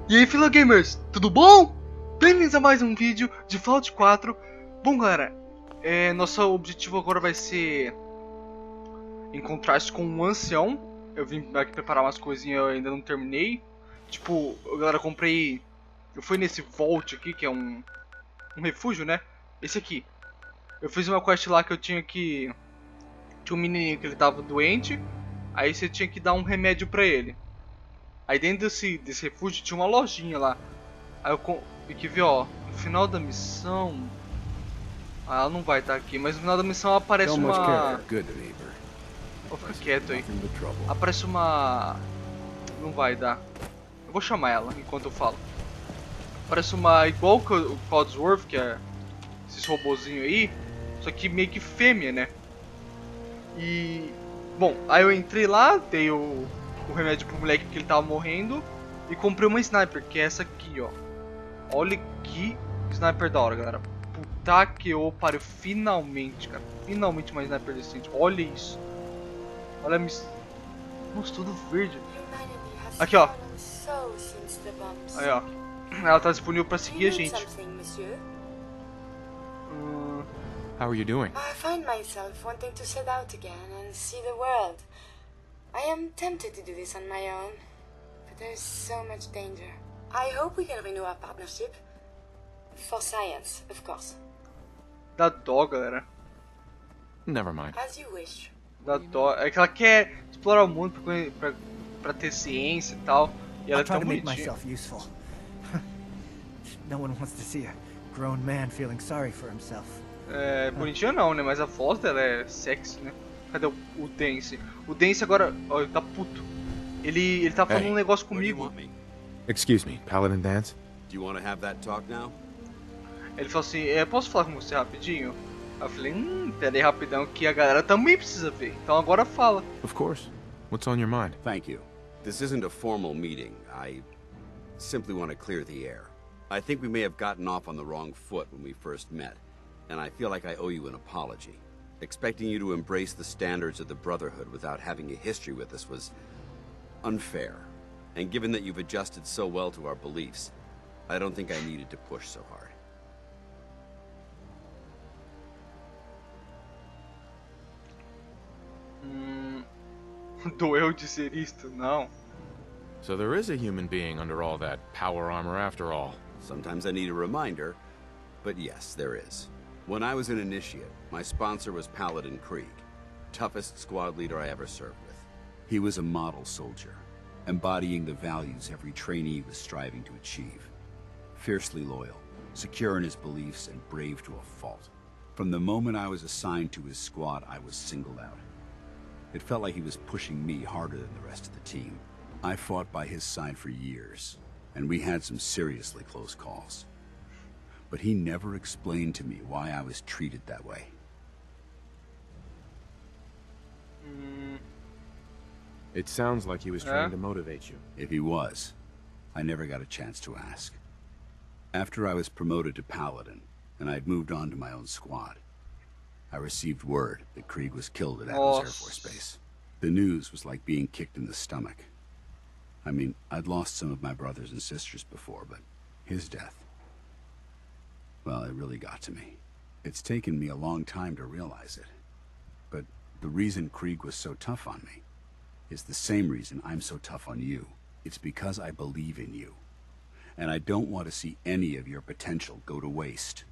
E aí, Fila Gamers, tudo bom? Bem-vindos a mais um vídeo de Fallout 4. Bom, galera, nosso objetivo agora vai ser encontrar-se com um ancião. Eu vim aqui preparar umas coisinhas, eu ainda não terminei. Tipo, galera, eu fui nesse Vault aqui, que é um refúgio, né? Esse aqui. Eu fiz uma quest lá que eu tinha que... Tinha um menininho que ele tava doente. Aí você tinha que dar um remédio pra ele. Aí dentro desse refúgio tinha uma lojinha lá. Aí eu vi que, ó, no final da missão... Ah, ela não vai estar aqui, mas no final da missão aparece uma... Vou ficar quieto aí. Aparece uma... Não vai dar. Eu vou chamar ela enquanto eu falo. Aparece uma... Igual o Codsworth, que é esses robozinho aí. Só que meio que fêmea, né? E... Bom, aí eu entrei lá, dei o remédio pro moleque que ele tava morrendo. E comprei uma sniper, que é essa aqui, ó. Olha que sniper da hora, galera. Puta que eu pariu. Finalmente, cara. Finalmente uma sniper decente. Olha isso. Olha a miss... Nossa, tudo verde. Aqui, ó. Aí, ó. Ela tá disponível pra seguir a gente. How are you doing? I find myself wanting to set out again and see the world. I am tempted to do this on my own, but there is so much danger. I hope we can renew our partnership. For science, of course. Dá dó, galera. Never mind. As you wish. Dá dó. É que ela quer explorar o mundo pra ter ciência e tal. E ela é tão bonitinha. No one wants to see a grown man feeling sorry for himself. É, bonitinha não, né? Mas a voz dela é sexy, né? Cadê o Dance? O Dance agora, ó, ele tá puto. Ele tá falando um negócio comigo. Excuse me, Paladin Dance? Do you want to have that talk now? Ele falou assim, posso falar com você rapidinho? Aí eu falei, pera aí rapidão que a galera também precisa ver. Então agora fala. Of course. What's on your mind? Thank you. This isn't a formal meeting. I simply want to clear the air. I think we may have gotten off on the wrong foot when we first met, and I feel like I owe you an apology. Expecting you to embrace the standards of the Brotherhood without having a history with us was unfair. And given that you've adjusted so well to our beliefs, I don't think I needed to push so hard. Doeu dizer isto, não. So there is a human being under all that power armor after all. Sometimes I need a reminder, but yes, there is. When I was an initiate, my sponsor was Paladin Krieg, toughest squad leader I ever served with. He was a model soldier, embodying the values every trainee was striving to achieve. Fiercely loyal, secure in his beliefs, and brave to a fault. From the moment I was assigned to his squad, I was singled out. It felt like he was pushing me harder than the rest of the team. I fought by his side for years, and we had some seriously close calls. But he never explained to me why I was treated that way. It sounds like he was trying to motivate you. If he was, I never got a chance to ask. After I was promoted to Paladin, and I'd moved on to my own squad, I received word that Krieg was killed at Adams Air Force Base. The news was like being kicked in the stomach. I mean, I'd lost some of my brothers and sisters before, but his death, well, it really got to me. It's taken me a long time to realize it. But the reason Krieg was so tough on me is the same reason I'm so tough on you. It's because I believe in you. And I don't want to see any of your potential go to waste.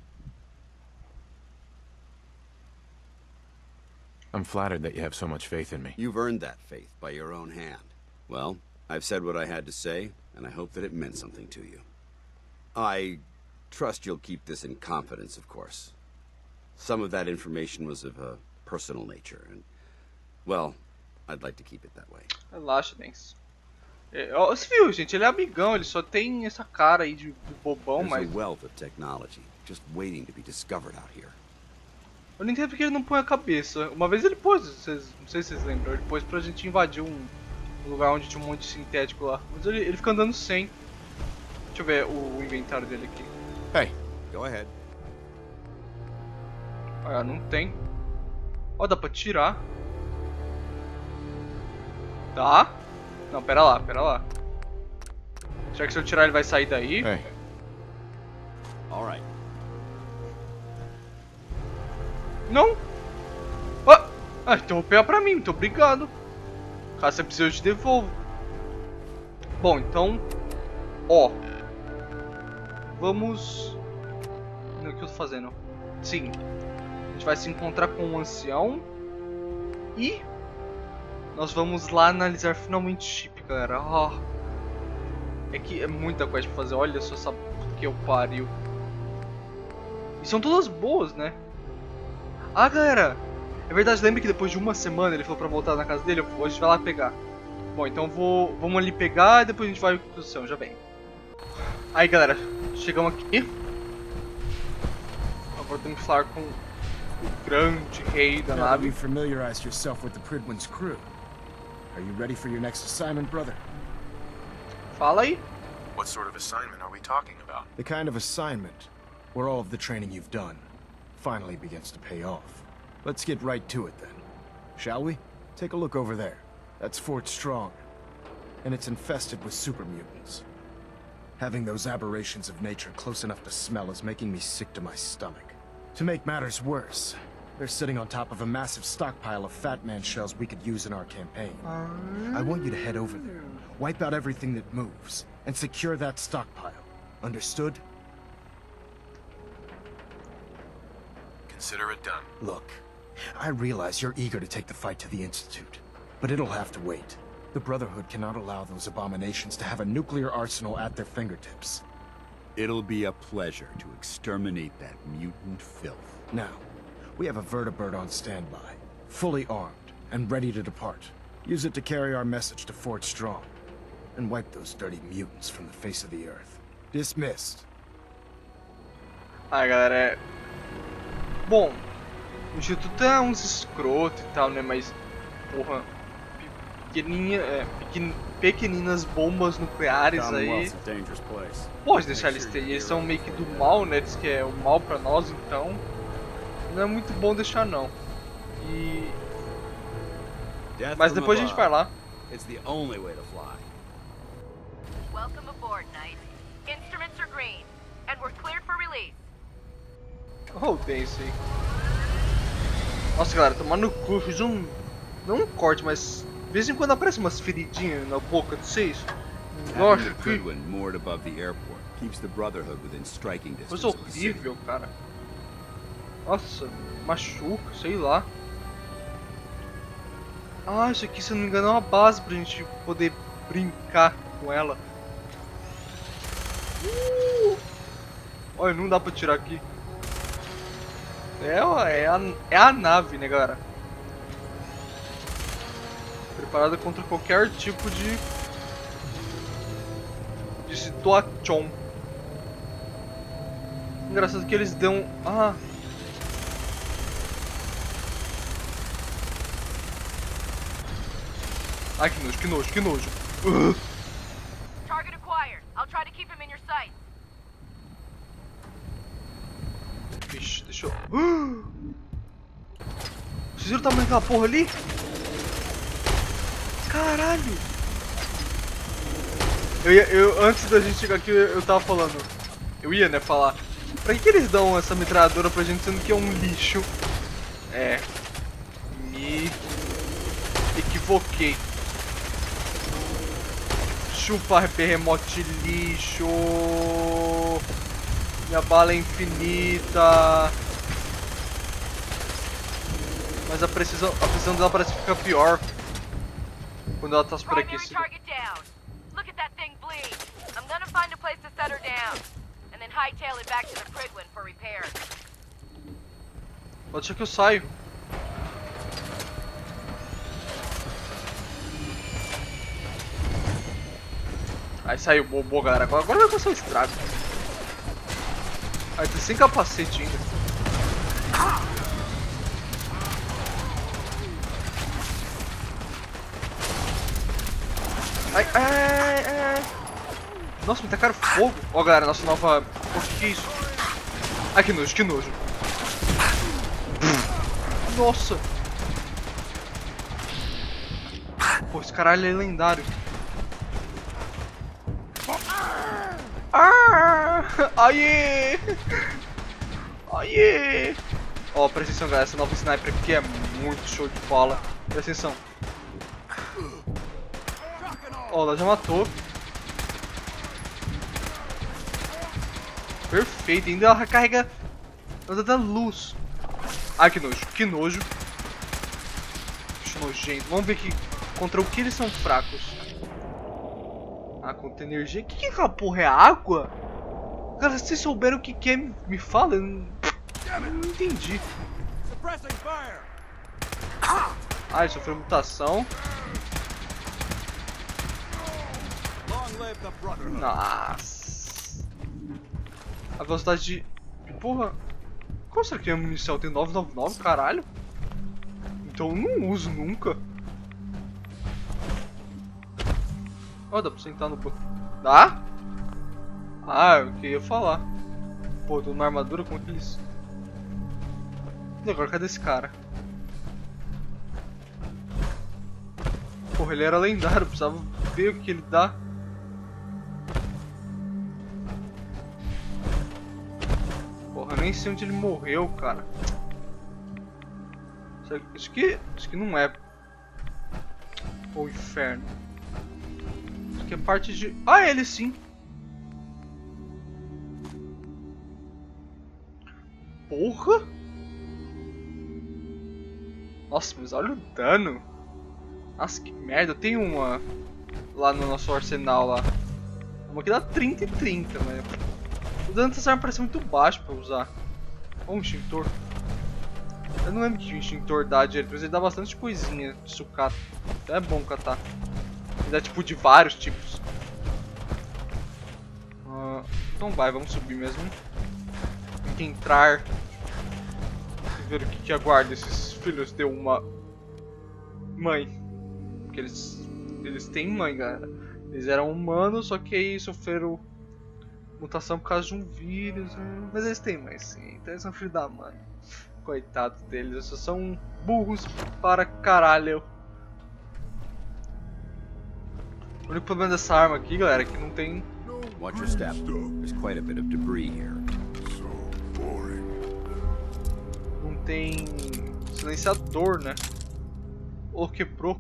I'm flattered that you have so much faith in me. You've earned that faith by your own hand. Well, I've said what I had to say, and I hope that it meant something to you. I trust you'll keep this in confidence, of course. Some of that information was of a personal nature, and, well, I'd like to keep it that way. Relaxa, Dance. Você viu, gente? Ele é amigão, ele só tem essa cara aí de bobão, mas... There's a wealth of technology just waiting to be discovered out here. Eu não entendo porque ele não põe a cabeça. Uma vez ele pôs, não sei se vocês lembram, ele pôs pra gente invadir um lugar onde tinha um monte de sintético lá. Mas ele fica andando sem. Deixa eu ver o inventário dele aqui. Hey, Go ahead. Ah, não tem. Ó, dá pra tirar. Tá? Não, pera lá, pera lá. Será que se eu tirar ele vai sair daí? Hey, All right. Não? Interrompeu pra mim, muito obrigado. Caso você precise, eu te devolvo. Bom, então... Ó. Vamos... O que eu tô fazendo? Sim. A gente vai se encontrar com um ancião. E... nós vamos lá analisar finalmente o chip, galera. É que é muita coisa pra fazer. Olha só essa puta que eu pariu. E são todas boas, né? Ah, galera. É verdade, lembra que depois de uma semana ele falou pra voltar na casa dele? A gente vai lá pegar. Bom, então vamos ali pegar e depois a gente vai pro céu, já vem. Aí, galera, chegamos aqui. Agora temos que falar com o grande rei da Now that nave. you've familiarized yourself with the Pridwin's crew, are you ready for your next assignment, brother? Fala aí. what sort of assignment are we talking about? The kind of assignment where all of the training you've done finally begins to pay off. Let's get right to it then. Shall we? Take a look over there. That's Fort Strong. And it's infested with super mutants. Having those aberrations of nature close enough to smell is making me sick to my stomach. To make matters worse, they're sitting on top of a massive stockpile of Fat Man shells we could use in our campaign. I want you to head over there, wipe out everything that moves, and secure that stockpile. Understood? Consider it done. Look, I realize you're eager to take the fight to the Institute, but it'll have to wait. The Brotherhood cannot allow those abominations to have a nuclear arsenal at their fingertips. It'll be a pleasure to exterminate that mutant filth. Now, we have a vertibird on standby, fully armed and ready to depart. Use it to carry our message to Fort Strong, and wipe those dirty mutants from the face of the earth. Dismissed. Ai, galera, bom, o Instituto é uns escroto e tal, né? Mas, porra, pequeninas bombas nucleares aí. Pode deixar eles ter. Eles são meio que do mal, né? Diz que é o mal pra nós, então não é muito bom deixar não. Mas depois a gente vai lá. It's the only way to fly. Welcome aboard, Knight. Instruments are green, and we're cleared for release. Oh, Daisy. Nossa, galera, tomar no cu, fiz não um corte, mas de vez em quando aparece umas feridinhas na boca de vocês. Nossa, Having the Pridwin moored above the airport keeps the Brotherhood within striking distance coisa of the city. horrível, cara. Nossa, machuca, sei lá. Ah, isso aqui, se eu não me engano, é uma base pra gente poder brincar com ela. Olha, não dá pra tirar aqui. É a nave, né, galera? Preparada contra qualquer tipo de situação. Engraçado que eles dão... Ah... Ai, que nojo, que nojo, que nojo. Target acquired. I'll try to keep him in your sights. Vixe, deixa eu... Vocês viram o tamanho daquela porra ali? Caralho! Antes da gente chegar aqui, eu tava falando... Eu ia, né, falar... Pra que eles dão essa metralhadora pra gente, sendo que é um lixo? Me equivoquei. Chupa, remote lixo. Minha bala é infinita. Mas a precisão dela parece ficar pior quando ela tá superaquecida. Primary target down. Look at that thing bleed. I'm gonna find a place to set her down, and then hightail it back to the Pridwin for repairs. Pode ser que eu saio. Aí saiu, boa galera. Agora vai começar o estrago. Aí tá sem capacete ainda. Ai. Nossa, me tacaram fogo. Ó, galera, nossa nova... O que é isso? Ai, que nojo, que nojo. Nossa. Pô, esse caralho é lendário. Aê! Aê! Ó, presta atenção, galera. Essa nova sniper aqui é muito show de bola. Presta atenção. Ó, ela já matou. Perfeito. Ainda ela recarrega. Ela dá luz. Ai, que nojo. Que nojo. Bicho nojento. Vamos ver aqui contra o que eles são fracos. Ah, contra energia. O que é aquela porra? É água? Cara, se vocês souberam o que é, me fala. Eu não entendi. Ah, ele sofreu mutação. Nossa. A velocidade de... Porra. Qual será que é a munição? Tem 999, caralho. Então eu não uso nunca. Ó, dá pra sentar no... Dá? Ah, eu queria falar. Pô, tô numa armadura com aqueles... E agora, cadê esse cara? Porra, ele era lendário, precisava ver o que ele dá. Porra, eu nem sei onde ele morreu, cara. Isso aqui não é... O inferno. Isso aqui é parte de... Ah, ele sim. Porra! Nossa, mas olha o dano. Nossa, que merda. Eu tenho uma lá no nosso arsenal lá. Uma que dá 30 e 30, mas... O dano dessa arma parece muito baixo pra usar. Olha um extintor. Eu não lembro que o extintor dá direito, mas ele dá bastante coisinha de sucata. Então é bom catar. Ele dá tipo de vários tipos. Então vai, vamos subir mesmo. Tem que entrar e ver o que aguarda esses filhos de uma mãe. Porque eles têm mãe, galera. Eles eram humanos, só que aí sofreram mutação por causa de um vírus. Mas eles têm mãe sim, então eles são filhos da mãe. Coitado deles, eles só são burros para caralho. O único problema dessa arma aqui, galera, é que não tem... Watch your step. There's quite a bit of debris here. Não tem silenciador, né? Ou quebrou.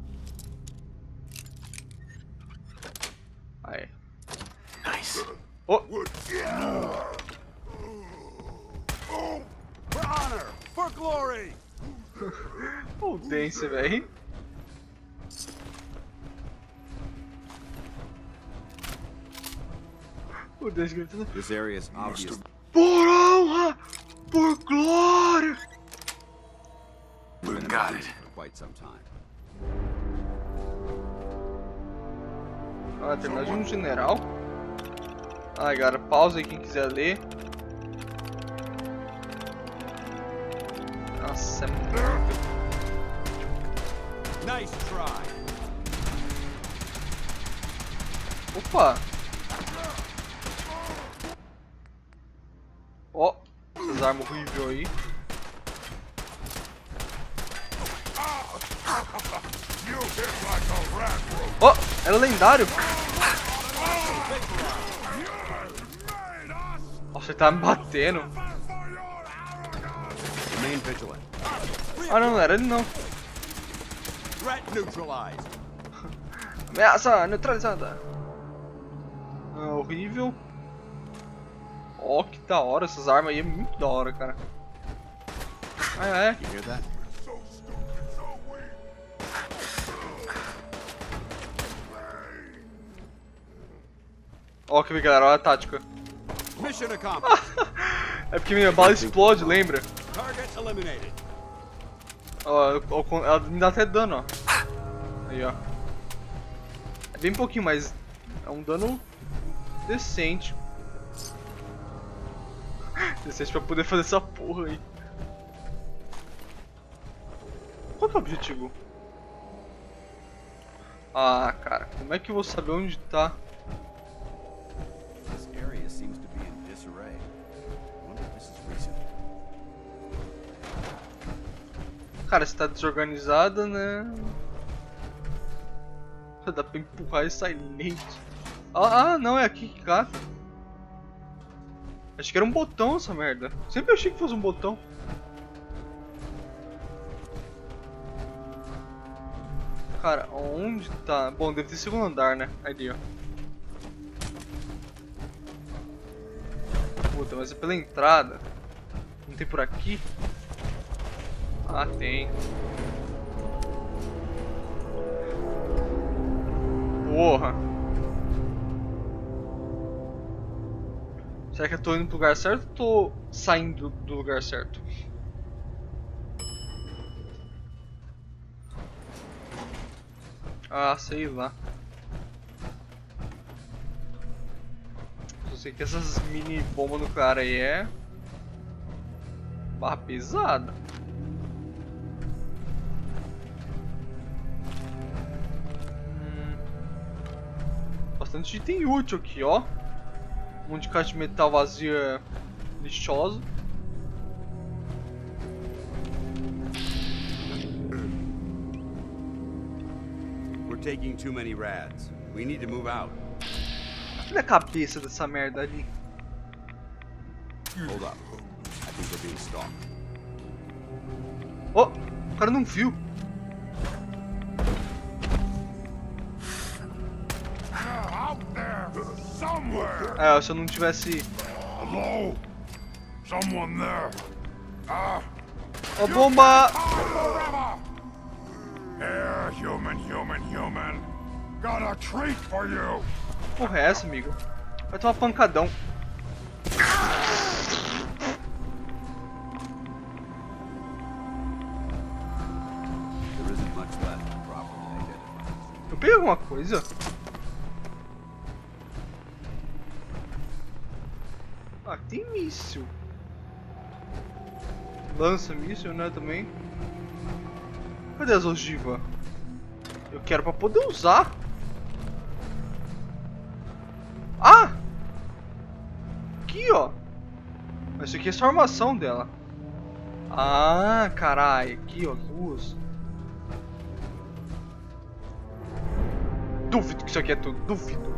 Aí. Nice. Oh! For honor, for glory. O Dance, velho. O Dance gritando. This area is obvious. Por honra! Por glória! We've been Got at it. it for quite some time. Ah, terminar de um general. Ai, galera, pausa aí quem quiser ler. Nossa, é muito... Nice try. Opa! Ó, essas armas horríveis aí. Ó, era lendário! Nossa, ele tá me batendo. Remain vigilant. Ah, não era ele não. Threat neutralized. Ameaça neutralizada. Ah, horrível. Ó, que da hora. Essas armas aí é muito da hora, cara. Ah, é. You hear that? Ó, que galera, olha a tática. Mission accomplished. É porque minha bala explode, lembra? Target eliminated. Ó, ela me dá até dano, ó. Aí, ó. É bem pouquinho, mas é um dano decente. Decente pra poder fazer essa porra aí. Qual que é o objetivo? Ah, cara, como é que eu vou saber onde tá? This area seems to be in disarray. I wonder if this is recent. Cara, se tá desorganizada, né? Dá pra empurrar e sair leite. Ah, não, é aqui que cata. Achei que era um botão essa merda. Sempre achei que fosse um botão. Cara, onde tá? Bom, deve ter segundo andar, né? Ali, ó. Puta, mas é pela entrada. Não tem por aqui? Ah, tem. Porra. Será que eu tô indo pro lugar certo ou tô saindo do lugar certo? Ah, sei lá. Só sei que essas mini bombas nucleares aí é barra pesada. Bastante item útil aqui, ó. Um monte de caixa de metal vazia lixosa. We're taking too many rads. We need to move out. Olha a cabeça dessa merda ali. Hold up. I think we're being stalked. Oh, o cara não viu. Out there, somewhere. É, se eu não tivesse... Hello, someone there. Ó, bomba! Here, human. Got a treat for you. Porra, é essa, amigo? Vai tomar pancadão. There isn't much left to properly identify. Eu peguei alguma coisa? Ah, tem míssil. Lança míssil, né, também. Cadê as ogivas? Eu quero pra poder usar. Ah! Aqui, ó. Mas isso aqui é só a armação dela. Ah, caralho. Aqui, ó, duas. Duvido que isso aqui é tudo. Duvido.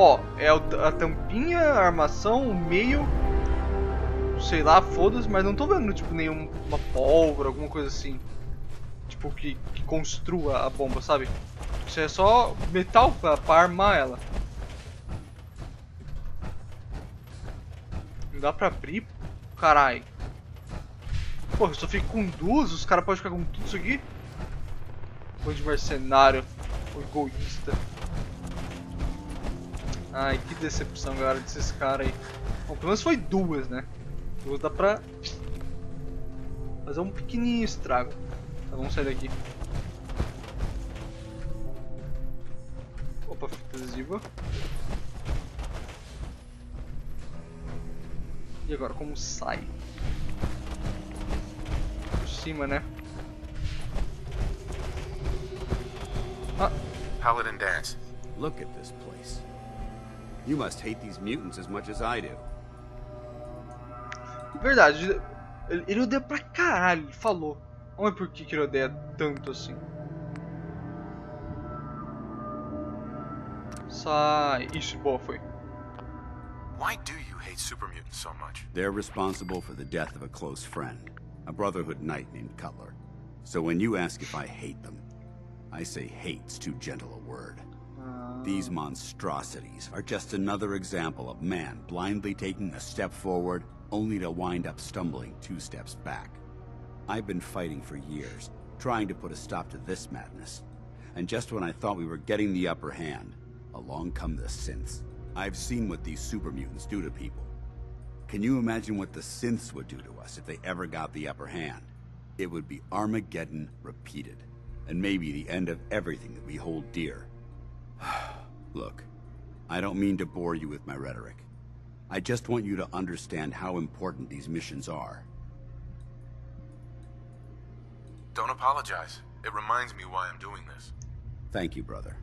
Ó, é a tampinha, a armação, o meio. Sei lá, foda-se, mas não tô vendo tipo nenhuma pólvora, alguma coisa assim. Tipo, que construa a bomba, sabe? Isso é só metal pra armar ela. Não dá pra abrir? Carai. Pô, eu só fico com duas, os caras podem ficar com tudo isso aqui? Coisa de mercenário, ou egoísta. Ai, que decepção, galera, desses caras aí. Bom, pelo menos foi duas, né? Duas dá pra fazer um pequenininho estrago. Tá, vamos sair daqui. Opa, fita adesiva. E agora, como sai? Por cima, né? Ah, Paladin dance. Look at this place. You must hate these mutants as much as I do. verdade. Ele odeia pra caralho, ele falou. Vamos ver por que ele odeia tanto assim. Sai. Ixi, boa, foi. Why do you hate super mutants so much? They're responsible for the death of a close friend, a Brotherhood knight named Cutler. So when you ask if I hate them, I say hate's too gentle a word. These monstrosities are just another example of man blindly taking a step forward, only to wind up stumbling 2 steps back. I've been fighting for years, trying to put a stop to this madness. And just when I thought we were getting the upper hand, along come the synths. I've seen what these super mutants do to people. Can you imagine what the synths would do to us if they ever got the upper hand? It would be Armageddon repeated, and maybe the end of everything that we hold dear. Look, I don't mean to bore you with my rhetoric. I just want you to understand how important these missions are. Don't apologize. It reminds me why I'm doing this. Thank you, brother.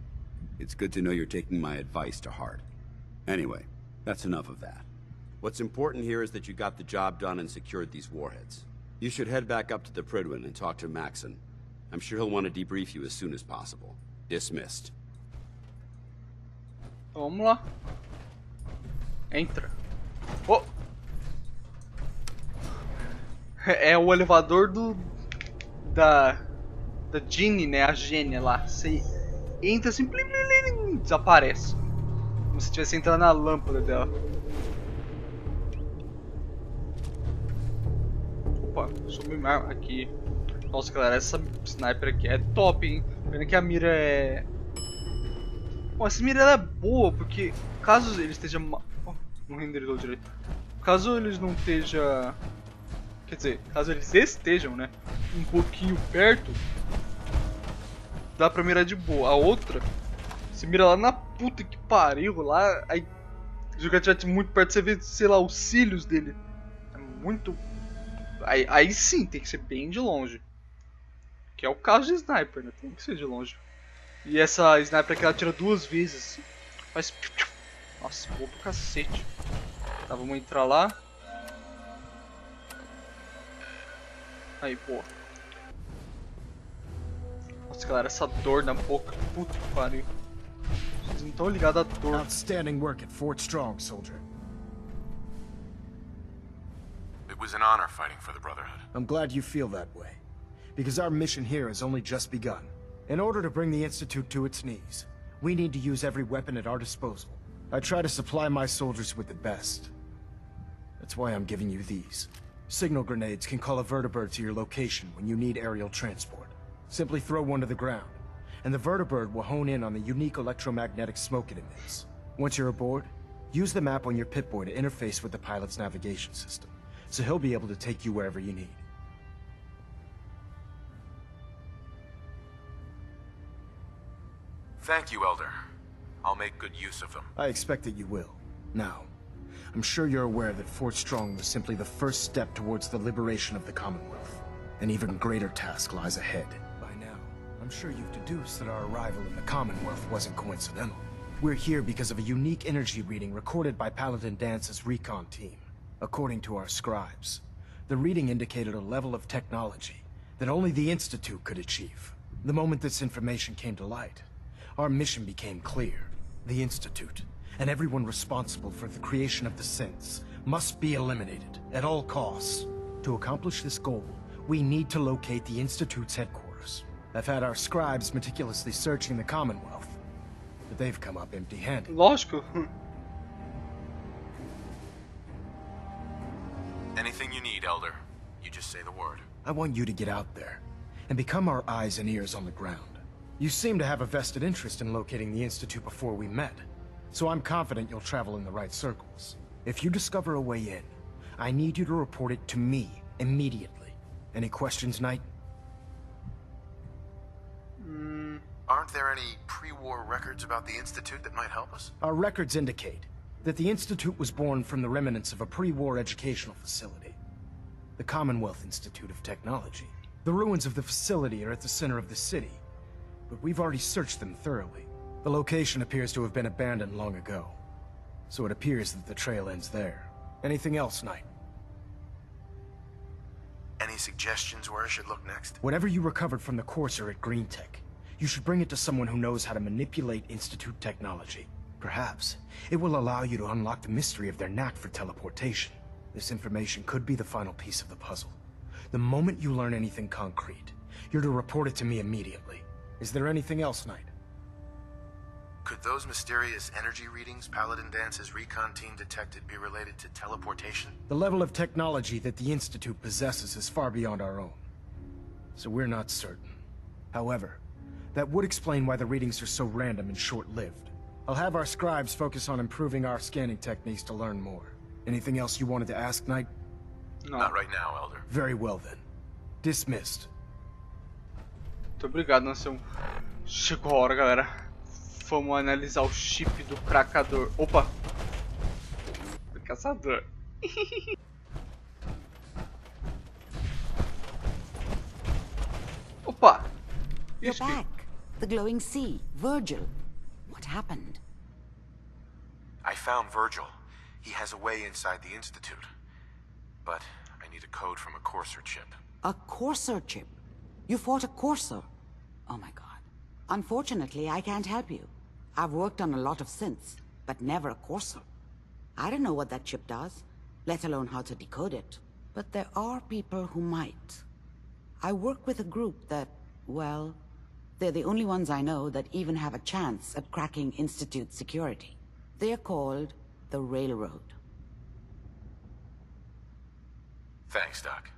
It's good to know you're taking my advice to heart. Anyway, that's enough of that. What's important here is that you got the job done and secured these warheads. You should head back up to the Pridwin and talk to Maxon. I'm sure he'll want to debrief you as soon as possible. Dismissed. Então, vamos lá. Entra. Oh! É o elevador da Ginny, né? A gênia lá. Você entra assim, plim, plim, plim, desaparece. Como se estivesse entrando na lâmpada dela. Opa, subi uma arma aqui. Nossa, galera, essa sniper aqui é top, hein? Pena que a mira é... Bom, essa mira ela é boa, porque caso ele esteja... Oh, não renderizou direito. Caso eles não estejam... Quer dizer, caso eles estejam, né? Um pouquinho perto, dá pra mirar de boa. A outra, você mira lá na puta que pariu, lá, aí o jogador muito perto, você vê, sei lá, os cílios dele. É muito... Aí sim, tem que ser bem de longe. Que é o caso de sniper, né? Tem que ser de longe. E essa sniper aqui, ela tira 2 vezes. Faz... Nossa, boa pro cacete. Tá, vamos entrar lá. Aí, boa. Nossa, galera, essa dor na boca. Puta que pariu. Vocês não estão ligados à dor. Outstanding work at Fort Strong, soldier. It was an honor fighting for the Brotherhood. I'm glad you feel that way, because our mission here has only just begun. In order to bring the Institute to its knees, we need to use every weapon at our disposal. I try to supply my soldiers with the best. That's why I'm giving you these. Signal grenades can call a vertibird to your location when you need aerial transport. Simply throw one to the ground, and the vertibird will hone in on the unique electromagnetic smoke it emits. Once you're aboard, use the map on your Pip-Boy to interface with the pilot's navigation system, so he'll be able to take you wherever you need. Thank you, Elder. I'll make good use of them. I expect that you will. Now, I'm sure you're aware that Fort Strong was simply the first step towards the liberation of the Commonwealth. An even greater task lies ahead. By now, I'm sure you've deduced that our arrival in the Commonwealth wasn't coincidental. We're here because of a unique energy reading recorded by Paladin Dance's recon team. According to our scribes, the reading indicated a level of technology that only the Institute could achieve. The moment this information came to light, our mission became clear. The Institute, and everyone responsible for the creation of the synths, must be eliminated at all costs. To accomplish this goal, we need to locate the Institute's headquarters. I've had our scribes meticulously searching the Commonwealth, but they've come up empty-handed. Lógico. Anything you need, Elder. You just say the word. I want you to get out there and become our eyes and ears on the ground. You seem to have a vested interest in locating the Institute before we met, so I'm confident you'll travel in the right circles. If you discover a way in, I need you to report it to me immediately. Any questions, Knight? Aren't there any pre-war records about the Institute that might help us? Our records indicate that the Institute was born from the remnants of a pre-war educational facility, the Commonwealth Institute of Technology. The ruins of the facility are at the center of the city, but we've already searched them thoroughly. The location appears to have been abandoned long ago, so it appears that the trail ends there. Anything else, Knight? Any suggestions where I should look next? Whatever you recovered from the Courser at Green Tech, you should bring it to someone who knows how to manipulate Institute technology. Perhaps it will allow you to unlock the mystery of their knack for teleportation. This information could be the final piece of the puzzle. The moment you learn anything concrete, you're to report it to me immediately. Is there anything else, Knight? Could those mysterious energy readings Paladin Dance's recon team detected be related to teleportation? The level of technology that the Institute possesses is far beyond our own, so we're not certain. However, that would explain why the readings are so random and short-lived. I'll have our scribes focus on improving our scanning techniques to learn more. Anything else you wanted to ask, Knight? Não. Not right now, Elder. Very well then. Dismissed. Muito obrigado, Nação. Chegou a hora, galera. Vamos analisar o chip do cracador. Opa! Do caçador. Opa! You're Isso que... back. The glowing sea. Virgil. What happened? I found Virgil. He has a way inside the Institute. But I need a code from a Courser chip. A Courser chip? You fought a Courser? Oh my god. Unfortunately, I can't help you. I've worked on a lot of synths, but never a Corso. I don't know what that chip does, let alone how to decode it. But there are people who might. I work with a group that, well, they're the only ones I know that even have a chance at cracking Institute security. They're called the Railroad. Thanks, Doc.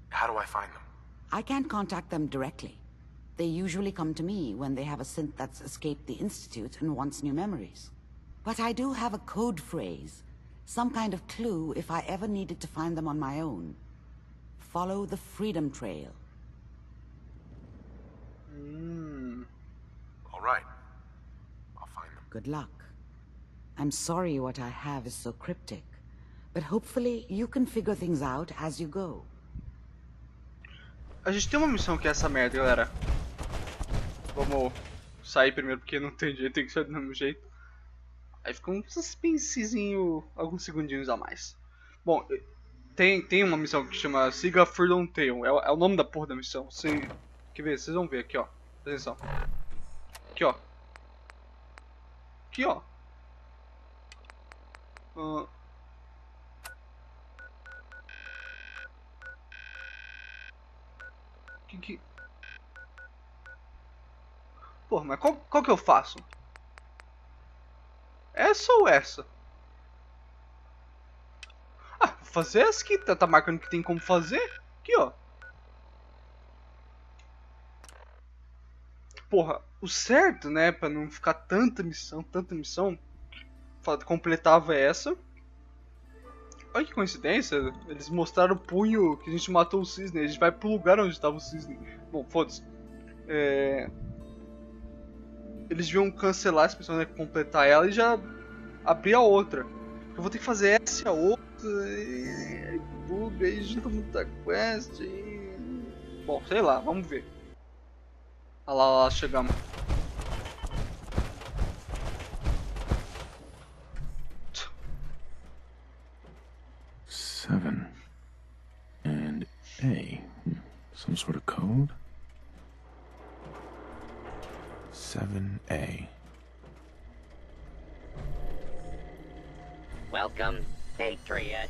How do I find them? I can't contact them directly. They usually come to me when they have a synth that's escaped the Institute and wants new memories. But I do have a code phrase, some kind of clue if I ever needed to find them on my own. Follow the Freedom Trail. All right. I'll find them. Good luck. I'm sorry what I have is so cryptic, but hopefully you can figure things out as you go. A gente tem uma missão que é essa merda, galera. Vamos sair primeiro porque não tem jeito, tem que ser do mesmo jeito. Aí fica um suspensezinho, alguns segundinhos a mais. Bom, tem uma missão que chama Siga Freedom Trail. É o nome da porra da missão. Quer ver? Vocês vão ver aqui, ó. Presta atenção. Aqui, ó. Aqui, ó. Porra, mas qual que eu faço? Essa ou essa? Ah, vou fazer essa aqui. Tá marcando que tem como fazer. Aqui, ó. Porra, o certo, né, pra não ficar tanta missão, completava essa. Olha que coincidência, eles mostraram o punho que a gente matou o cisne, a gente vai pro lugar onde estava o cisne. Bom, foda-se. Eles deviam cancelar essa missão, né, completar ela e já abrir a outra. Eu vou ter que fazer essa e a outra, e buga, aí junta muita quest, e... Bom, sei lá, vamos ver. Ah lá, chegamos. Seven and A. Some sort of code? 7A. Welcome, Patriot,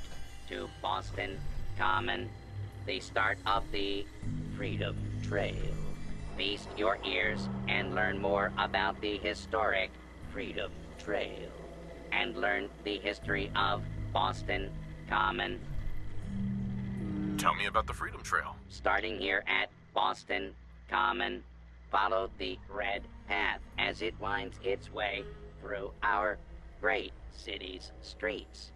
to Boston Common, the start of the Freedom Trail. Feast your ears and learn more about the historic Freedom Trail, and learn the history of Boston Common. Tell me about the Freedom Trail. Starting here at Boston Common, follow the red path as it winds its way through our great city's streets.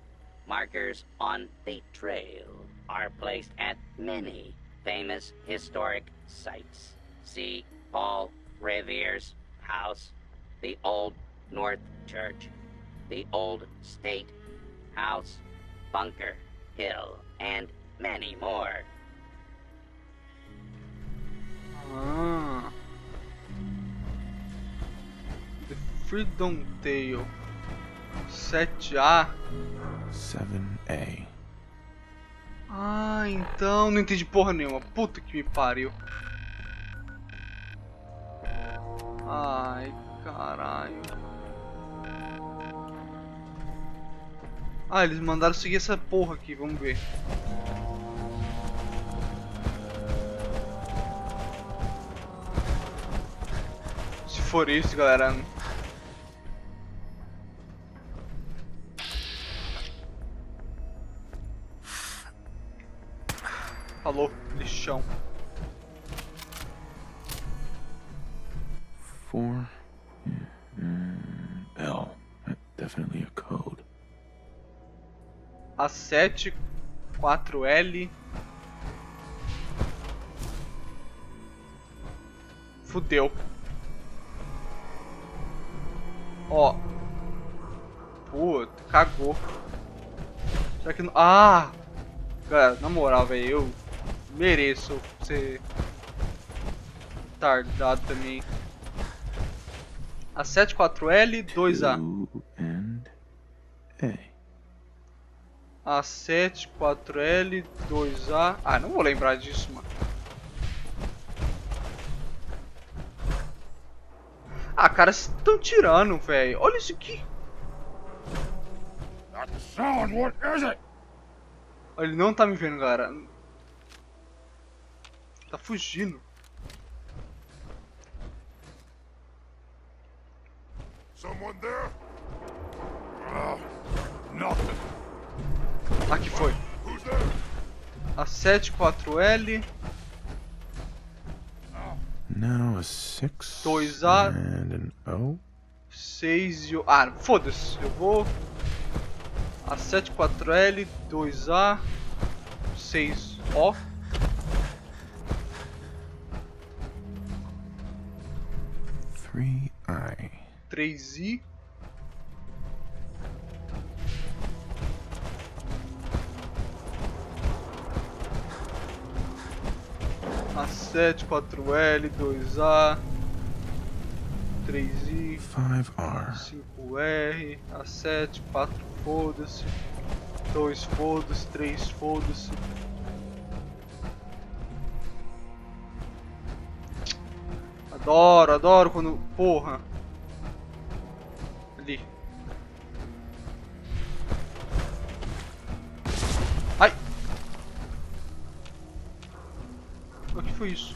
Markers on the trail are placed at many famous historic sites. See Paul Revere's house, the Old North Church, the Old State House, Bunker Hill, and many more. The Freedom Trail 7A. 7A. Ah, então não entendi porra nenhuma. Puta que me pariu. Ai, caralho. Ah, eles mandaram seguir essa porra aqui, vamos ver. Se for isso, galera. Falou, lixão. 4L. Definitely a code. A7, 4L. Fudeu. Ó. Puta, cagou. Será que não... Ah! Galera, na moral, velho, eu mereço ser tardado também. A7, 4L, 2A. A7, 4L, 2A. Ah, não vou lembrar disso, mano. Ah, cara, vocês estão tirando, velho. Olha isso aqui. That sound, what is it? Ele não tá me vendo, galera. Tá fugindo. Someone there? Nothing. Aqui foi. Who's there? A 74L. Now a 6 2A. and an O. 6 e o... Ah, foda-se. Eu vou... A 74L, 2A, 6O. 3I. 3I. A 74L, 2A, 3I, 5R. 5R, a 7, 4 foda-se, 2 foda-se, 3 foda-se. Adoro, adoro quando... Porra. Ali. Ai! O que foi isso?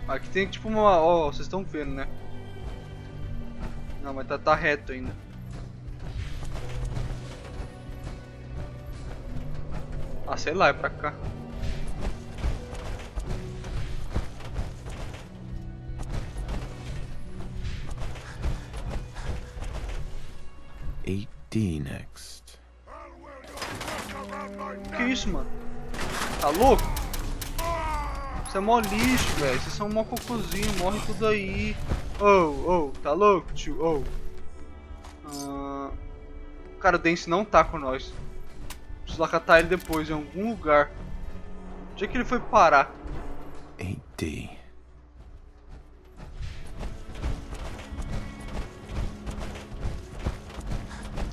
Aqui tem tipo uma... Ó, vocês estão vendo, né? Não, mas tá reto ainda. Ah, sei lá, é pra cá. D next. Que isso, mano? Tá louco? Isso é mó lixo, velho. Vocês são mó cocôzinho, morre tudo aí. Oh, tá louco, tio? Cara, o Dance não tá com nós. Preciso lá catar ele depois, em algum lugar. Onde é que ele foi parar? 8D.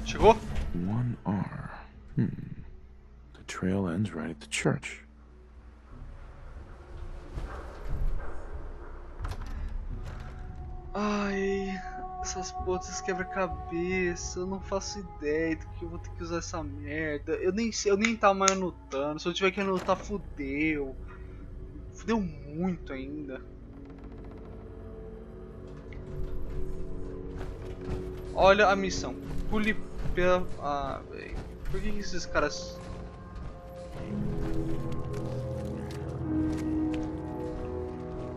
Chegou? 1R. The trail ends right at the church. Ai, essas botas quebra-cabeça, eu não faço ideia do que eu vou ter que usar essa merda. Eu nem sei, eu nem tava mais anotando. Se eu tiver que anotar, fudeu. Fudeu muito ainda. Olha a missão. Pule pela... Ah, velho. Por que esses caras...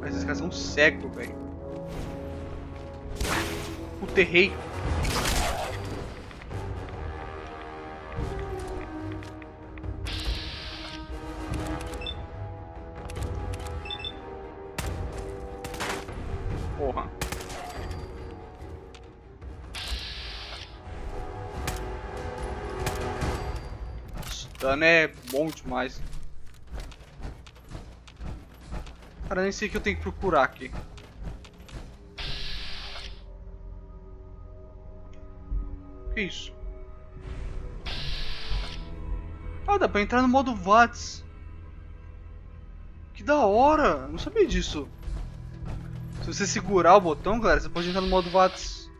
Esses caras são cegos, velho. Puta, errei. Porra. Esse dano é bom demais. Cara, nem sei o que eu tenho que procurar aqui. Que isso? Ah, dá pra entrar no modo VATS. Que da hora! Não sabia disso. Se você segurar o botão, galera, você pode entrar no modo VATS.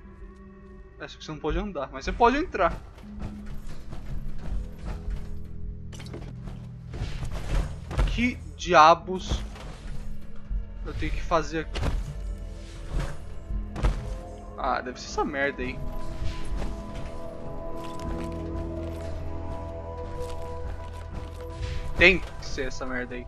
Acho que você não pode andar, mas você pode entrar. Que diabos eu tenho que fazer aqui? Ah, deve ser essa merda aí. Tem que ser essa merda aí.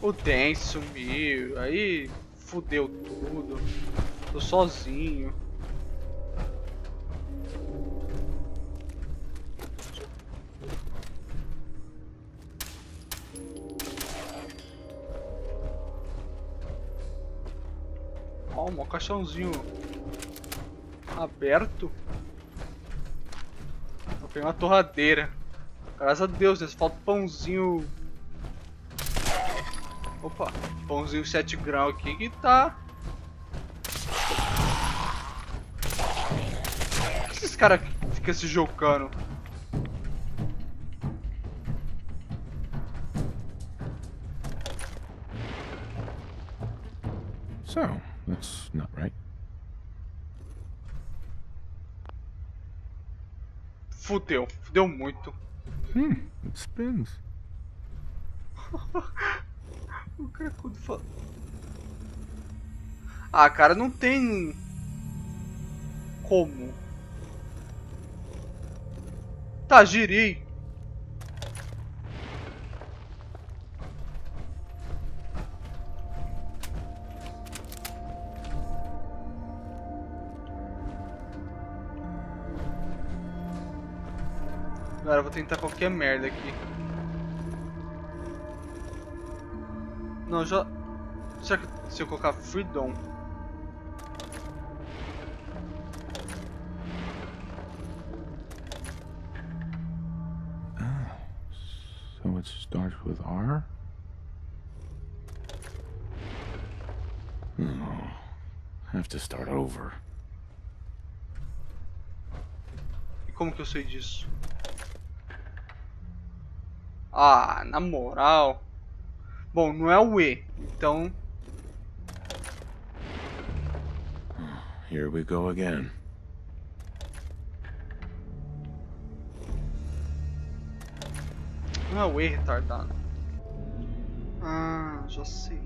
O Dance sumiu, aí fudeu tudo. Tô sozinho. Ó, um caixãozinho aberto. Eu peguei uma torradeira. Graças a Deus, né? Falta pãozinho. Opa, pãozinho 7 graus aqui que tá. Por que esses caras ficam se jogando? So, that's not right. Fudeu. Fudeu muito. It spins. O cara quando fala... Ah, cara, não tem... Como? Tá, girei. Agora eu vou tentar qualquer merda aqui. Não, já... Será que se eu colocar Freedom... So it starts with R? No. Have to start over. E como que eu sei disso? Ah, na moral. Bom, não é o E, então... Here we go again. Não é o E, retardado. Ah, já sei.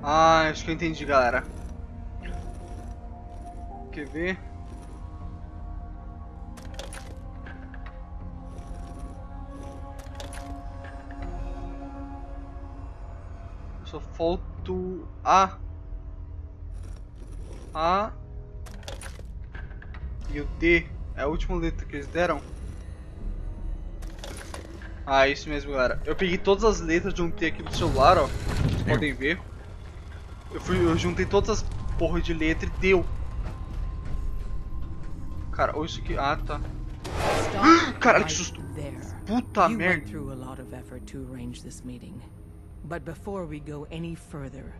Ah, acho que eu entendi, galera. Quer ver? Só falta A e o D. É a última letra que eles deram. Ah, isso mesmo, galera. Eu peguei todas as letras, juntei aqui no celular, ó. Vocês podem ver. Eu juntei todas as porra de letra e deu. Cara, olha isso aqui. Ah, tá. Caralho, que susto. Puta merda. But before we go any further,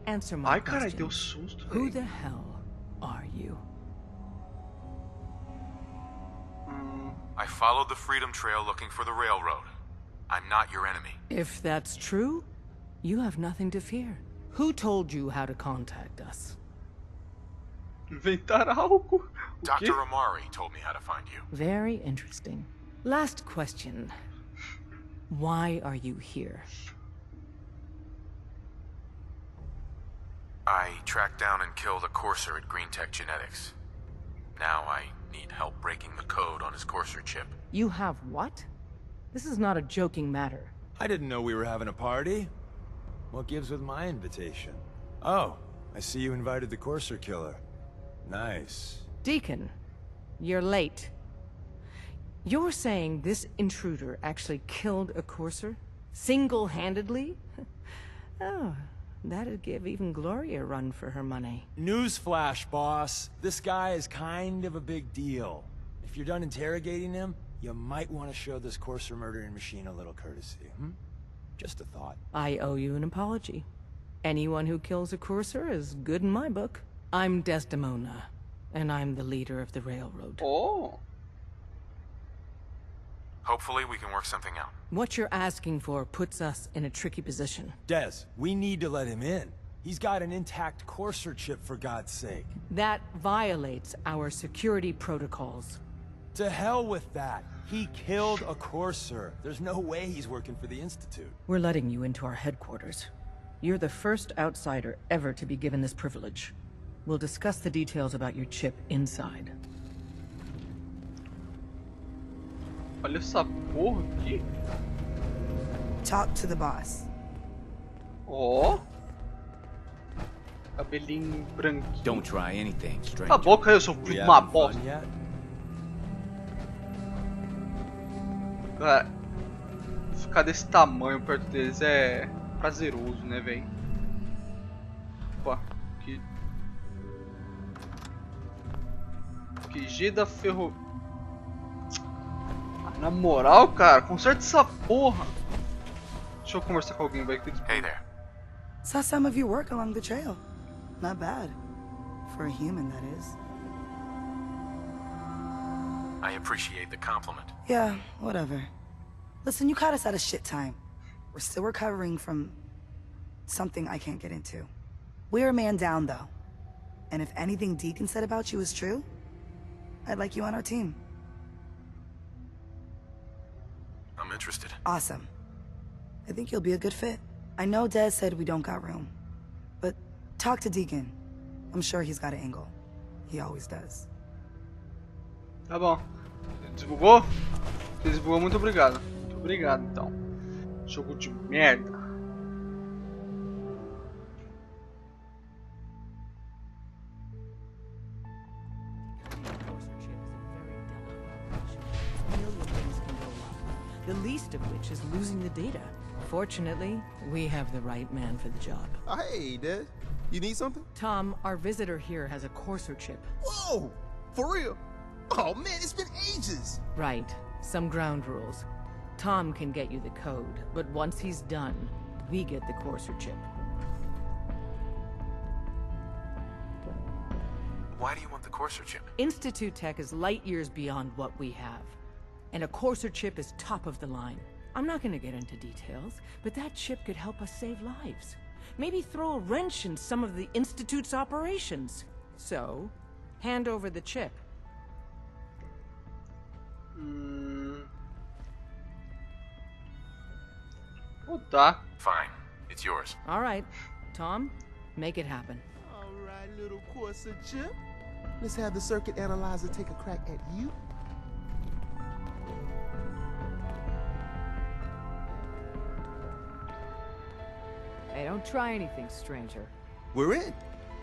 answer my Ai, caralho, question. deu susto, Who velho. the hell are you? I followed the Freedom Trail looking for the railroad. I'm not your enemy. If that's true, you have nothing to fear. Who told you how to contact us? Inventar algo? Dr. Amari told me how to find you. Very interesting. Last question. Why are you here? I tracked down and killed a courser at Green Tech Genetics. Now I need help breaking the code on his courser chip. You have what? This is not a joking matter. I didn't know we were having a party. What gives with my invitation? Oh, I see you invited the courser killer. Nice. Deacon, you're late. You're saying this intruder actually killed a courser? Single-handedly? Oh, that'd give even Gloria a run for her money. Newsflash, boss. This guy is kind of a big deal. If you're done interrogating him, you might want to show this courser murdering machine a little courtesy, Just a thought. I owe you an apology. Anyone who kills a courser is good in my book. I'm Desdemona, and I'm the leader of the railroad. Oh. Hopefully we can work something out. What you're asking for puts us in a tricky position. Des, we need to let him in. He's got an intact courser chip, for God's sake. That violates our security protocols. To hell with that. He killed a courser. There's no way he's working for the Institute. We're letting you into our headquarters. You're the first outsider ever to be given this privilege. We'll discuss the details about your chip inside. Olha essa porra aqui. Talk to the boss. Ó. Cabelinho branquinho. Don't try anything, stranger. Cala a boca aí, eu sou filho de uma bosta. Cara, ficar desse tamanho perto deles é prazeroso, né, velho? Opa, que Gida ferro... Na moral, cara, conserta essa porra. Deixa eu conversar com alguém, vai. Hey there. Saw some of your work along the trail. Not bad. For a human, that is. I appreciate the compliment. Yeah, whatever. Listen, you caught us at a shit time. We're still recovering from something I can't get into. We're a man down, though. And if anything Deacon said about you is true, I'd like you on our team. I'm interested. Awesome. I think you'll be a good fit. I know Des said we don't got room, but talk to Deacon. I'm sure he's got an angle. He always does. Tá bom. Desbugou? Desbugou, muito obrigado. Muito obrigado, então. Jogo de merda. The least of which is losing the data. Fortunately, we have the right man for the job. Hey, Des. You need something? Tom, our visitor here has a Courser chip. Whoa! For real? Oh man, it's been ages! Right. Some ground rules. Tom can get you the code, but once he's done, we get the Courser chip. Why do you want the Courser chip? Institute tech is light years beyond what we have. And a Courser chip is top of the line. I'm not gonna get into details, but that chip could help us save lives. Maybe throw a wrench in some of the Institute's operations. So, hand over the chip. Oh, tá. Fine. It's yours. All right. Tom, make it happen. All right, little Courser chip. Let's have the circuit analyzer take a crack at you. Hey, don't try anything, stranger. We're in.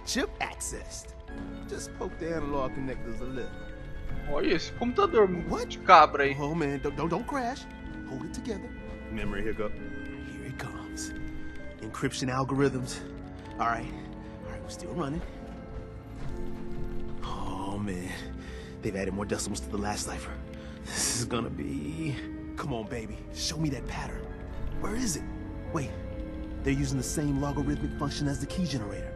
Chip accessed. Just poke the analog connectors a little. Olha esse computador de cabra aí. Oh man, don't crash. Hold it together. Memory hiccup. Here it comes. Encryption algorithms. All right, we're still running. Oh man, they've added more decimals to the last cipher. This is gonna be... Come on, baby, show me that pattern. Where is it? Wait, they're using the same logarithmic function as the key generator.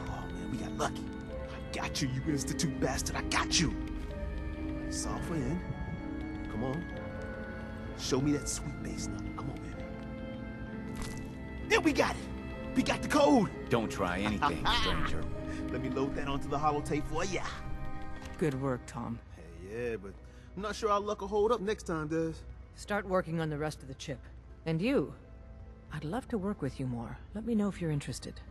Oh man, we got lucky. I got you, you Institute bastard, I got you. Solve for N. Come on. Show me that sweet bass number. Come on, baby. There, we got it. We got the code. Don't try anything, stranger. Let me load that onto the holotape for ya. Good work, Tom. Hey, yeah, but I'm not sure our luck will hold up next time, Des. Start working on the rest of the chip. And you, I'd love to work with you more. Let me know if you're interested.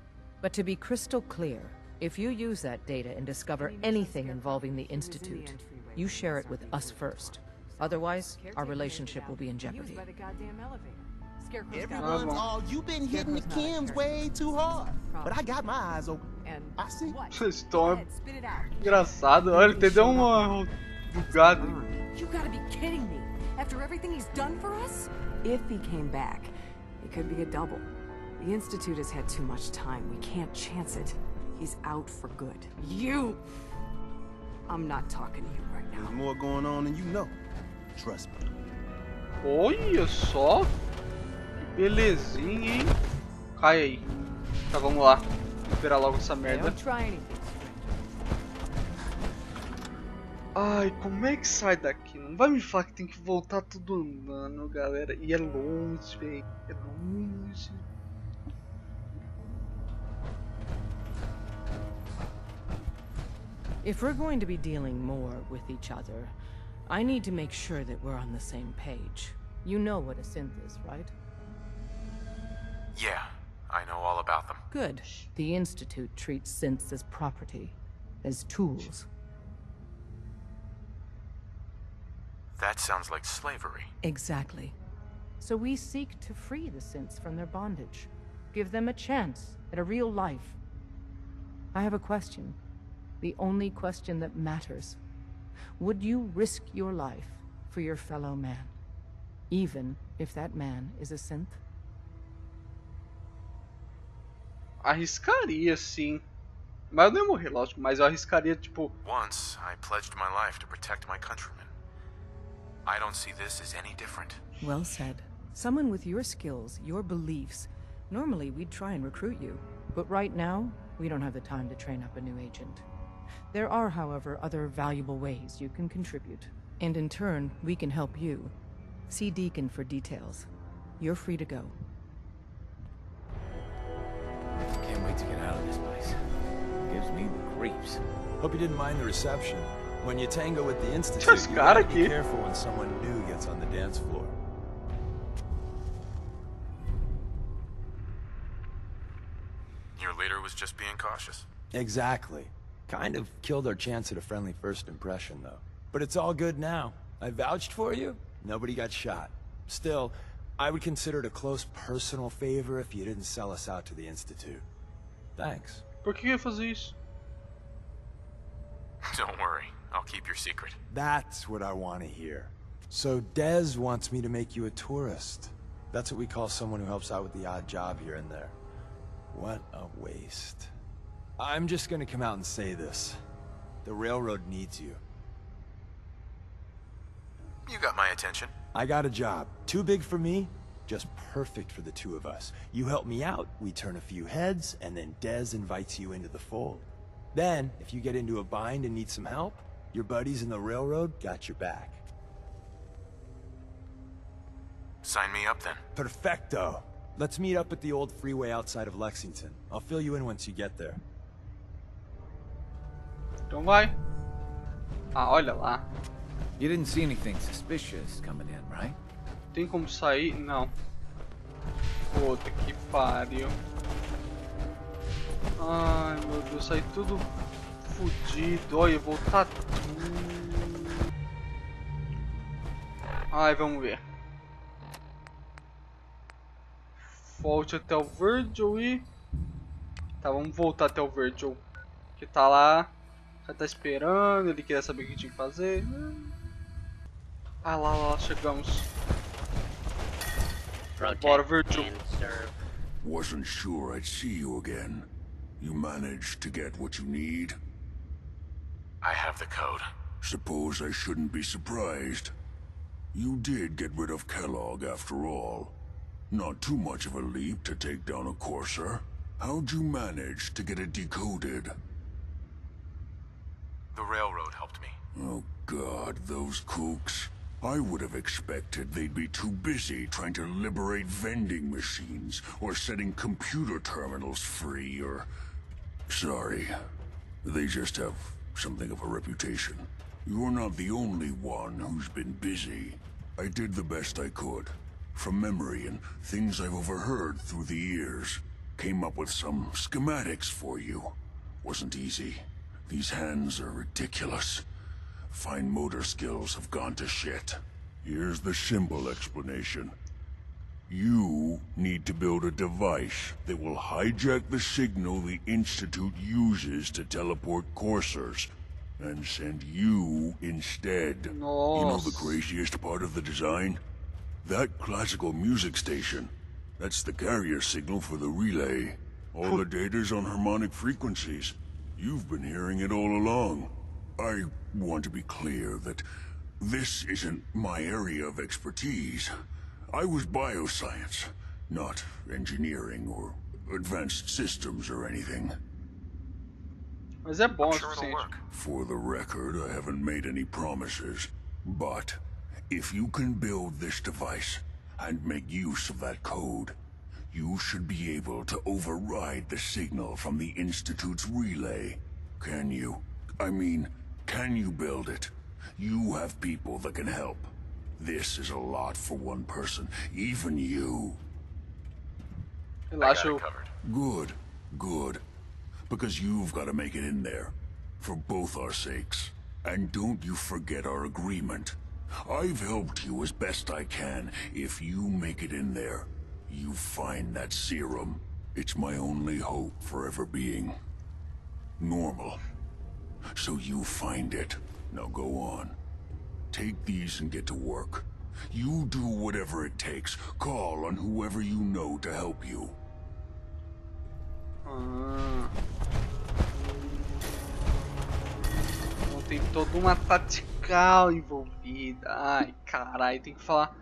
But to be crystal clear, if you use that data and discover anything involving the Institute, you share it with us first. Otherwise, our relationship will be in jeopardy. Everyone's all, you've been hitting the chems way too hard. But I got my eyes open. I see. Estou engraçado. Olha, ele deu uma bugada. You gotta be kidding me. After everything he's done for us? If he came back, it could be a double. The Institute has had too much time. We can't chance it. He's out for good. You! I'm not talking to you right now. There's more going on than you know. Trust me. Olha só. Que belezinha, hein? Cai aí. Tá, vamos lá. Esperar logo essa merda. Ai, como é que sai daqui? Não vai me falar que tem que voltar tudo andando, galera. E é longe, velho. É longe. If we're going to be dealing more with each other, I need to make sure that we're on the same page. You know what a synth is, right? Yeah, I know all about them. Good. The Institute treats synths as property, as tools. That sounds like slavery. Exactly. So we seek to free the synths from their bondage. Give them a chance at a real life. I have a question. The only question that matters. Would you risk your life for your fellow man? Even if that man is a synth? Arriscaria, sim. Mas eu não ia morrer, lógico. Mas eu arriscaria, tipo... Once, I pledged my life to protect my countrymen. I don't see this as any different. Well said. Someone with your skills, your beliefs, Normally, we'd try and recruit you, but right now, we don't have the time to train up a new agent. There are, however, other valuable ways you can contribute, and in turn, we can help you. See Deacon for details. You're free to go. Can't wait to get out of this place. Gives me the creeps. Hope you didn't mind the reception. When you tango with the Institute, you gotta gotta be careful when someone new gets on the dance floor. Your leader was just being cautious. Exactly. Kind of killed our chance at a friendly first impression, though. But it's all good now. I vouched for you. Nobody got shot. Still, I would consider it a close personal favor if you didn't sell us out to the Institute. Thanks. Por que eu ia fazer isso? Don't worry, I'll keep your secret. That's what I want to hear. So Dez wants me to make you a tourist. That's what we call someone who helps out with the odd job here and there. What a waste. I'm just gonna come out and say this. The railroad needs you. You got my attention. I got a job. Too big for me, just perfect for the two of us. You help me out, we turn a few heads, and then Dez invites you into the fold. Then, if you get into a bind and need some help, your buddies in the railroad got your back. Sign me up then. Perfecto. Let's meet up at the old freeway outside of Lexington. I'll fill you in once you get there. Então vai. Ah, olha lá. You didn't see anything suspicious coming in, right? Tem como sair? Não. Puta que pariu. Ai meu Deus, saí tudo fudido. Olha, voltar tudo. Ai, vamos ver. Volte até o Virgil e... Tá, vamos voltar até o Virgil. Que tá lá. Já tá esperando, ele queria saber o que tinha que fazer. Ah, lá, chegamos. Bora, Virgil. Wasn't sure I'd see you again. You managed to get what you need? I have the code. Suppose I shouldn't be surprised. You did get rid of Kellogg after all. Not too much of a leap to take down a courser. How'd you manage to get it decoded? The railroad helped me. Oh God, those kooks. I would have expected they'd be too busy trying to liberate vending machines or setting computer terminals free or... Sorry. They just have something of a reputation. You're not the only one who's been busy. I did the best I could. From memory and things I've overheard through the years. Came up with some schematics for you. Wasn't easy. These hands are ridiculous. Fine motor skills have gone to shit. Here's the simple explanation. You need to build a device that will hijack the signal the Institute uses to teleport coursers, and send you instead. You know the craziest part of the design? That classical music station. That's the carrier signal for the relay. All the data's on harmonic frequencies. You've been hearing it all along. I want to be clear that this isn't my area of expertise. I was bioscience, not engineering or advanced systems or anything. Mas é bom, sure it'll work. For the record, I haven't made any promises, but if you can build this device and make use of that code, you should be able to override the signal from the Institute's relay. Can you? I mean, can you build it? You have people that can help. This is a lot for one person, even you. I got it covered. Good, good. Because you've got to make it in there. For both our sakes. And don't you forget our agreement. I've helped you as best I can. If you make it in there, you find that serum. It's my only hope for ever being normal. So you find it. Now go on. Take these and get to work. You do whatever it takes. Call on whoever you know to help you. Então tem toda uma tatical envolvida. Ai, caralho, tem que falar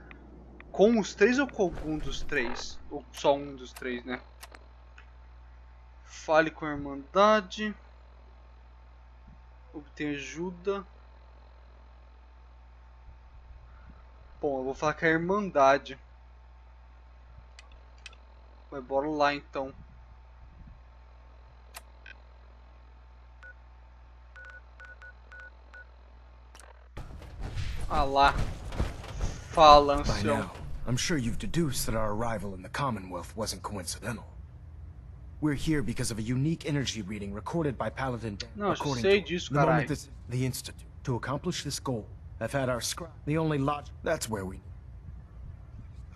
Com os três ou com algum dos três? Ou só um dos três, né? Fale com a Irmandade. Obtenha ajuda. Bom, eu vou falar com a Irmandade. Mas bora lá então. Ah lá. Fala, By ancião. now, I'm sure you've deduced that our arrival in the Commonwealth wasn't coincidental. We're here because of a unique energy reading recorded by Paladin. Não, eu according sei to disso, the moment caralho. this, the Institute. To accomplish this goal, I've had our scribe. The only logic. That's where we.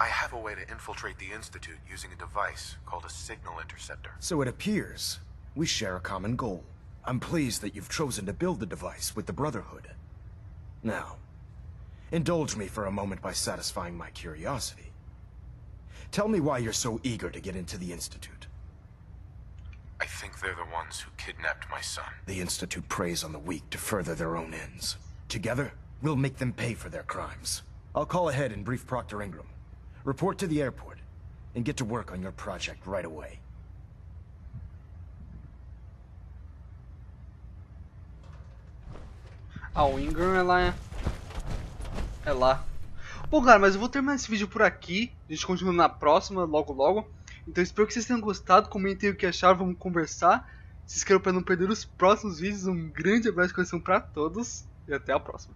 I have a way to infiltrate the Institute using a device called a signal interceptor. So it appears we share a common goal. I'm pleased that you've chosen to build the device with the Brotherhood. Now, indulge me for a moment by satisfying my curiosity. Tell me why you're so eager to get into the Institute. I think they're the ones who kidnapped my son. The Institute preys on the weak to further their own ends. Together, we'll make them pay for their crimes. I'll call ahead and brief Proctor Ingram. Report to the airport, and get to work on your project right away. Ah, o Ingram é lá. É lá. Bom, cara, mas eu vou terminar esse vídeo por aqui. A gente continua na próxima, logo logo. Então espero que vocês tenham gostado. Comentem o que acharam, vamos conversar. Se inscrevam para não perder os próximos vídeos. Um grande abraço de coração para todos. E até a próxima.